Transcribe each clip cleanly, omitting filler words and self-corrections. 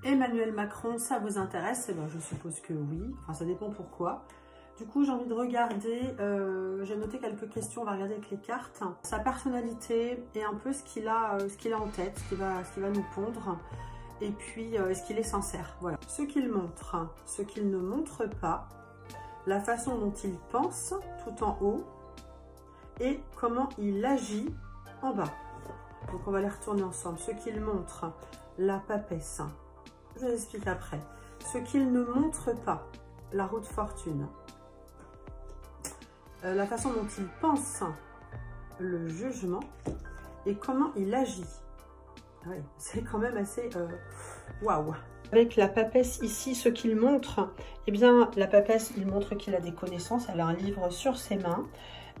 Emmanuel Macron, ça vous intéresse? Eh ben, je suppose que oui. Enfin, ça dépend pourquoi. Du coup, j'ai envie de regarder, j'ai noté quelques questions, on va regarder avec les cartes. Sa personnalité et un peu ce qu'il a en tête, ce qui va nous pondre. Et puis, est-ce qu'il est sincère? Voilà. Ce qu'il montre, ce qu'il ne montre pas, la façon dont il pense tout en haut et comment il agit en bas. Donc, on va les retourner ensemble. Ce qu'il montre, la papesse. Je vous explique après. Ce qu'il ne montre pas, la roue de fortune. La façon dont il pense, le jugement, et comment il agit. Oui, c'est quand même assez waouh. Avec la papesse ici, ce qu'il montre, eh bien, la papesse, il montre qu'il a des connaissances, elle a un livre sur ses mains,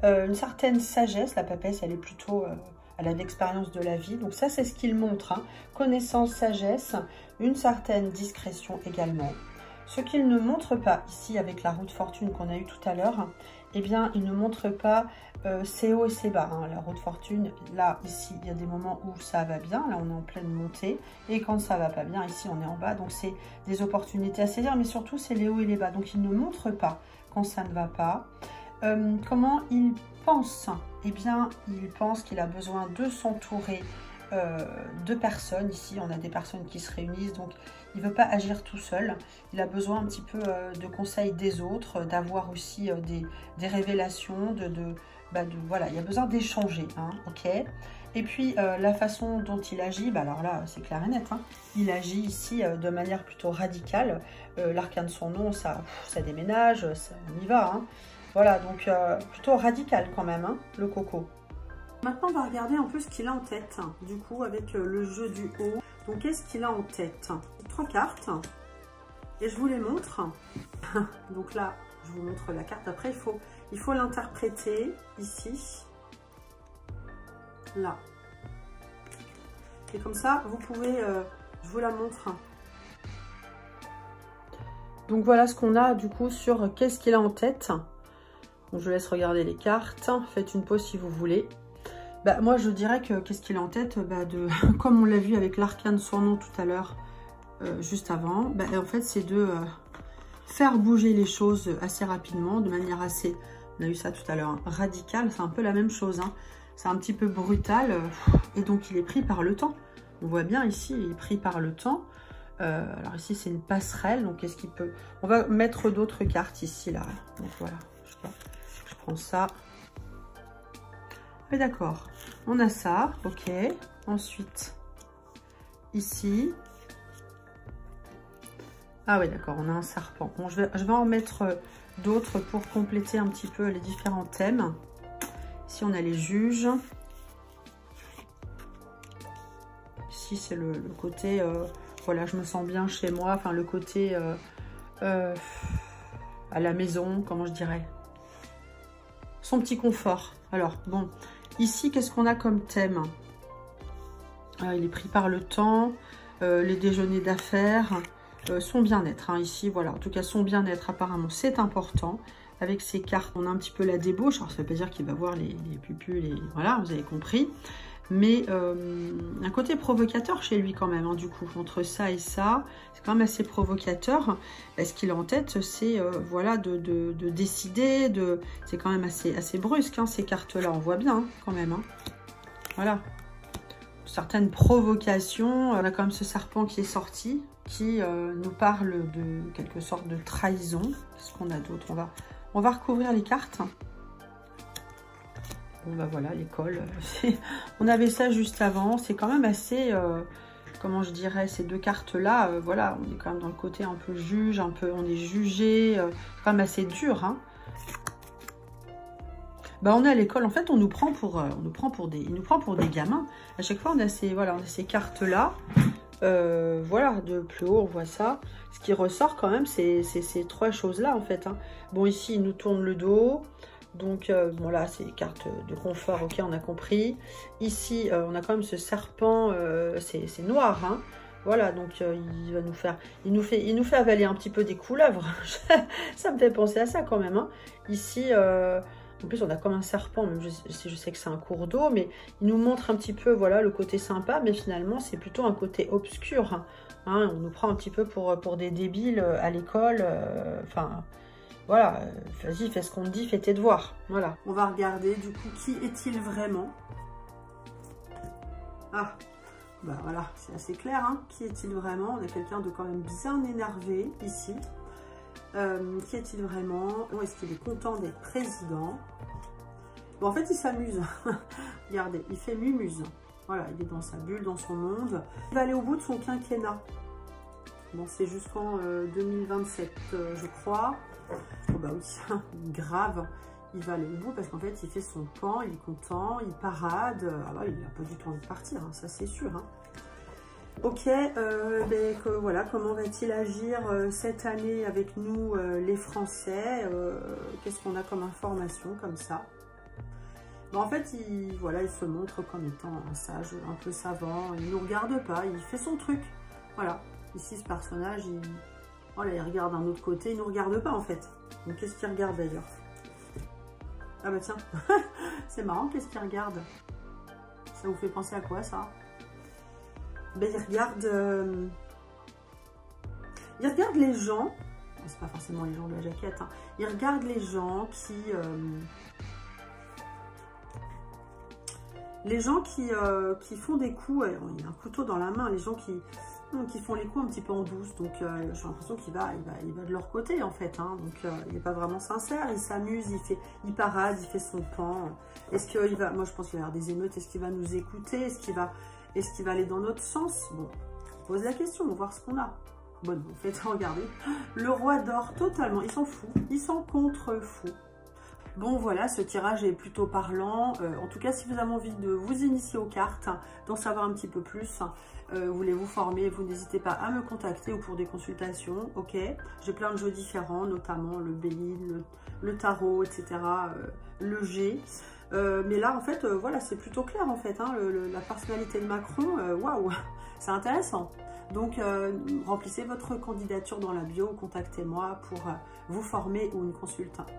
une certaine sagesse. La papesse, elle est plutôt, elle a de l'expérience de la vie, donc ça, c'est ce qu'il montre, hein. Connaissance, sagesse, une certaine discrétion également. Ce qu'il ne montre pas, ici, avec la roue de fortune qu'on a eue tout à l'heure, eh bien, il ne montre pas ses hauts et ses bas. Hein. La roue de fortune, là, ici, il y a des moments où ça va bien. Là, on est en pleine montée. Et quand ça va pas bien, ici, on est en bas. Donc, c'est des opportunités à saisir. Mais surtout, c'est les hauts et les bas. Donc, il ne montre pas quand ça ne va pas. Comment il pense? Eh bien, il pense qu'il a besoin de s'entourer de personnes. Ici, on a des personnes qui se réunissent. Donc, il ne veut pas agir tout seul. Il a besoin un petit peu de conseils des autres, d'avoir aussi des révélations, voilà, il y a besoin d'échanger, hein, ok. Et puis, la façon dont il agit, bah alors là, c'est clair et net, hein. Il agit ici de manière plutôt radicale. L'arcane de son nom, ça déménage, on y va, hein. Voilà, donc plutôt radical quand même, hein, le coco. Maintenant, on va regarder un peu ce qu'il a en tête, du coup, avec le jeu du haut. Donc, qu'est-ce qu'il a en tête? 3 cartes, et je vous les montre. Donc là, je vous montre la carte. Après, il faut l'interpréter ici, là. Et comme ça, vous pouvez, je vous la montre. Donc, voilà ce qu'on a, du coup, sur qu'est-ce qu'il a en tête. Donc, je vous laisse regarder les cartes. Faites une pause si vous voulez. Bah, moi, je dirais que qu'est-ce qu'il a en tête, comme on l'a vu avec l'arcane sans nom tout à l'heure, juste avant, en fait, c'est de faire bouger les choses assez rapidement, de manière assez, on a eu ça tout à l'heure, hein, radicale. C'est un peu la même chose, hein. C'est un petit peu brutal, et donc il est pris par le temps. On voit bien ici, il est pris par le temps. Alors ici, c'est une passerelle, donc qu'est-ce qu'il peut... On va mettre d'autres cartes ici, là. Donc voilà, je prends ça. Oui, d'accord. On a ça, ok. Ensuite, ici. Ah oui, d'accord, on a un serpent. Bon, je vais en mettre d'autres pour compléter un petit peu les différents thèmes. Ici, on a les juges. Ici, c'est le côté, voilà, je me sens bien chez moi. Enfin, le côté à la maison, comment je dirais. Son petit confort. Alors, bon, ici, qu'est-ce qu'on a comme thème? Il est pris par le temps, les déjeuners d'affaires, son bien-être. Hein, ici, voilà, en tout cas, son bien-être, apparemment, c'est important. Avec ces cartes, on a un petit peu la débauche. Alors, ça ne veut pas dire qu'il va voir les pupules, voilà, vous avez compris. Mais un côté provocateur chez lui quand même, hein, du coup, entre ça et ça, c'est quand même assez provocateur. Ce qu'il a en tête, c'est voilà, de décider, c'est quand même assez brusque, hein, ces cartes-là, on voit bien, hein, quand même. Hein. Voilà. Certaines provocations, on a quand même ce serpent qui est sorti, qui nous parle de quelque sorte de trahison. Qu'est-ce qu'on a d'autre? On va recouvrir les cartes. Bon, bah voilà, l'école. On avait ça juste avant. C'est quand même assez, comment je dirais, ces deux cartes-là, voilà, on est quand même dans le côté un peu juge, un peu, on est jugé, quand même assez dur, hein. Bah, on est à l'école, en fait, il nous prend pour des gamins. À chaque fois, on a ces cartes-là. Voilà, de plus haut, on voit ça. Ce qui ressort quand même, c'est ces trois choses-là, en fait. Hein. Bon, ici, il nous tourne le dos. Donc, voilà, c'est cartes de confort, ok, on a compris. Ici, on a quand même ce serpent, c'est noir, hein. Voilà, donc il va nous faire, il nous fait avaler un petit peu des couleuvres. Ça me fait penser à ça quand même, hein. Ici, en plus, on a comme un serpent, même je sais que c'est un cours d'eau, mais il nous montre un petit peu, voilà, le côté sympa, mais finalement, c'est plutôt un côté obscur, hein. Hein, on nous prend un petit peu pour des débiles à l'école. Enfin, voilà, vas-y, fais ce qu'on te dit, fais tes devoirs. Voilà. On va regarder, du coup, qui est-il vraiment? Ah, bah voilà, c'est assez clair, hein. Qui est-il vraiment? On a quelqu'un de quand même bien énervé, ici. Qui est-il vraiment? Ou est-ce qu'il est content d'être président? Bon, en fait, il s'amuse. Regardez, il fait mumuse. Voilà, il est dans sa bulle, dans son monde. Il va aller au bout de son quinquennat. Bon, c'est jusqu'en 2027, je crois. Oh bah oui, grave. Il va aller au bout parce qu'en fait, il fait son pan, il est content, il parade. Ah bah, il n'a pas du tout envie de partir, hein, ça c'est sûr. Hein. Ok, voilà, comment va-t-il agir cette année avec nous, les Français? Qu'est-ce qu'on a comme information comme ça? Bon, en fait, il se montre comme étant un sage, un peu savant. Il ne nous regarde pas, il fait son truc. Voilà. Ici, ce personnage, il regarde d'un autre côté. Il ne nous regarde pas, en fait. Donc, qu'est-ce qu'il regarde, d'ailleurs? Ah bah tiens, c'est marrant, qu'est-ce qu'il regarde? Ça vous fait penser à quoi, ça? Ben, il regarde les gens. C'est pas forcément les gens de la jaquette. Hein. Il regarde les gens qui... Les gens qui font des coups, il y a un couteau dans la main, les gens qui font les coups un petit peu en douce, donc j'ai l'impression qu'il va de leur côté en fait, hein, donc il n'est pas vraiment sincère, il s'amuse, il parade, il fait son pan. Est-ce qu'il va, moi je pense qu'il va y avoir des émeutes, est-ce qu'il va nous écouter, est-ce qu'il va aller dans notre sens? Bon, on pose la question, on va voir ce qu'on a. Bon, en fait, regardez, le roi d'or totalement, il s'en fout, il s'en contrefout. Bon voilà, ce tirage est plutôt parlant. En tout cas, si vous avez envie de vous initier aux cartes, d'en savoir un petit peu plus, vous voulez vous former, vous n'hésitez pas à me contacter ou pour des consultations, ok? J'ai plein de jeux différents, notamment le Béline, le tarot, etc., le G. Mais là, en fait, voilà, c'est plutôt clair, en fait. Hein, la personnalité de Macron, waouh, c'est intéressant. Donc, remplissez votre candidature dans la bio, contactez-moi pour vous former ou une consultation.